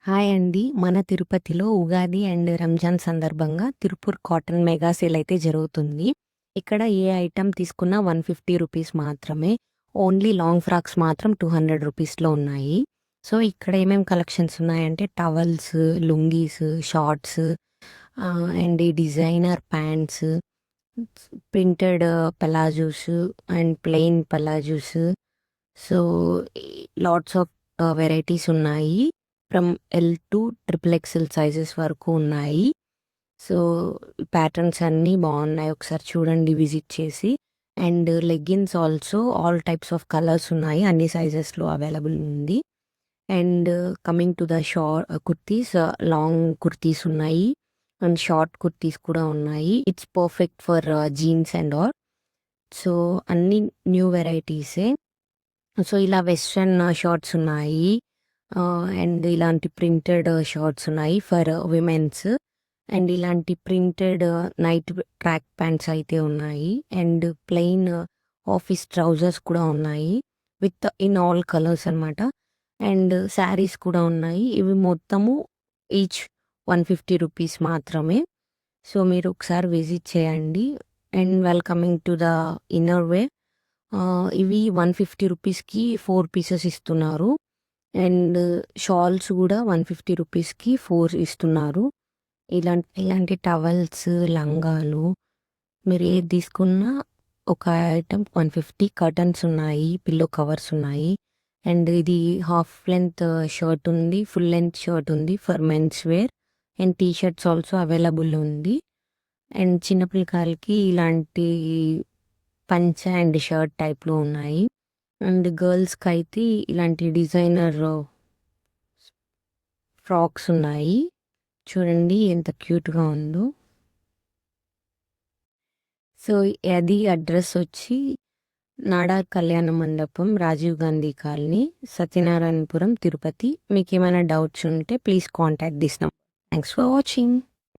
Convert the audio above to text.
Hi అండి. మన తిరుపతిలో ఉగాది అండ్ రంజాన్ సందర్భంగా తిరుపూర్ కాటన్ మెగా సేల్ అయితే జరుగుతుంది. ఇక్కడ ఏ ఐటెమ్ తీసుకున్నా 150 రూపీస్ మాత్రమే. ఓన్లీ లాంగ్ ఫ్రాక్స్ మాత్రం 200 రూపీస్‌లో ఉన్నాయి. సో, ఇక్కడ ఏమేం కలెక్షన్స్ ఉన్నాయంటే టవల్స్, లుంగీస్, షార్ట్స్ అండ్ ఈ designer pants, printed palazzos and plain palazzos. So, lots of varieties ఉన్నాయి. From L to triple XL sizes వరకు ఉన్నాయి. సో, ప్యాటర్న్స్ అన్నీ బాగున్నాయి. ఒకసారి చూడండి విజిట్ చేసి. And leggings also all types of colours ఉన్నాయి. అన్ని సైజెస్‌లో అవైలబుల్ ఉంది. And coming to the kurtis, long kurtis ఉన్నాయి. అండ్ షార్ట్ కుర్తీస్ కూడా ఉన్నాయి. It's perfect for jeans and all. So, అన్నీ న్యూ వెరైటీసే. సో, ఇలా వెస్ట్రన్ షార్ట్స్ ఉన్నాయి. అండ్ ఇలాంటి ప్రింటెడ్ షార్ట్స్ ఉన్నాయి ఫర్ విమెన్స్. అండ్ ఇలాంటి ప్రింటెడ్ నైట్ ట్రాక్ ప్యాంట్స్ అయితే ఉన్నాయి. అండ్ ప్లెయిన్ ఆఫీస్ ట్రౌజర్స్ కూడా ఉన్నాయి. విత్ ఇన్ ఆల్ కలర్స్ అనమాట. అండ్ శారీస్ కూడా ఉన్నాయి. ఇవి మొత్తము ఈచ్ 150 రూపీస్ మాత్రమే. సో, మీరు ఒకసారి విజిట్ చేయండి. And welcoming to the inner wear. ఇవి 150 రూపీస్‌కి 4 పీసెస్ ఇస్తున్నారు. అండ్ షాల్స్ కూడా 150 రూపీస్‌కి 4 ఇస్తున్నారు. ఇలాంటి టవల్స్, లంగాలు మీరు ఏది తీసుకున్నా ఒక ఐటెం 150. కర్టన్స్ ఉన్నాయి, పిల్లో కవర్స్ ఉన్నాయి. అండ్ ఇది హాఫ్ లెంత్ షర్ట్ ఉంది, ఫుల్ లెంత్ షర్ట్ ఉంది for men's wear. And T shirts also available ఉంది. అండ్ చిన్నపిల్లకాయలకి ఇలాంటి పంచ అండ్ షర్ట్ టైప్‌లో ఉన్నాయి. అండ్ గర్ల్స్‌కి అయితే ఇలాంటి డిజైనర్ ఫ్రాక్స్ ఉన్నాయి. చూడండి ఎంత క్యూట్‌గా ఉందో. సో, అది అడ్రస్ వచ్చి నాడార్ కళ్యాణ మండపం, రాజీవ్ గాంధీ కాలనీ, సత్యనారాయణపురం, తిరుపతి. మీకేమైనా డౌట్స్ ఉంటే please contact this number. Thanks for watching.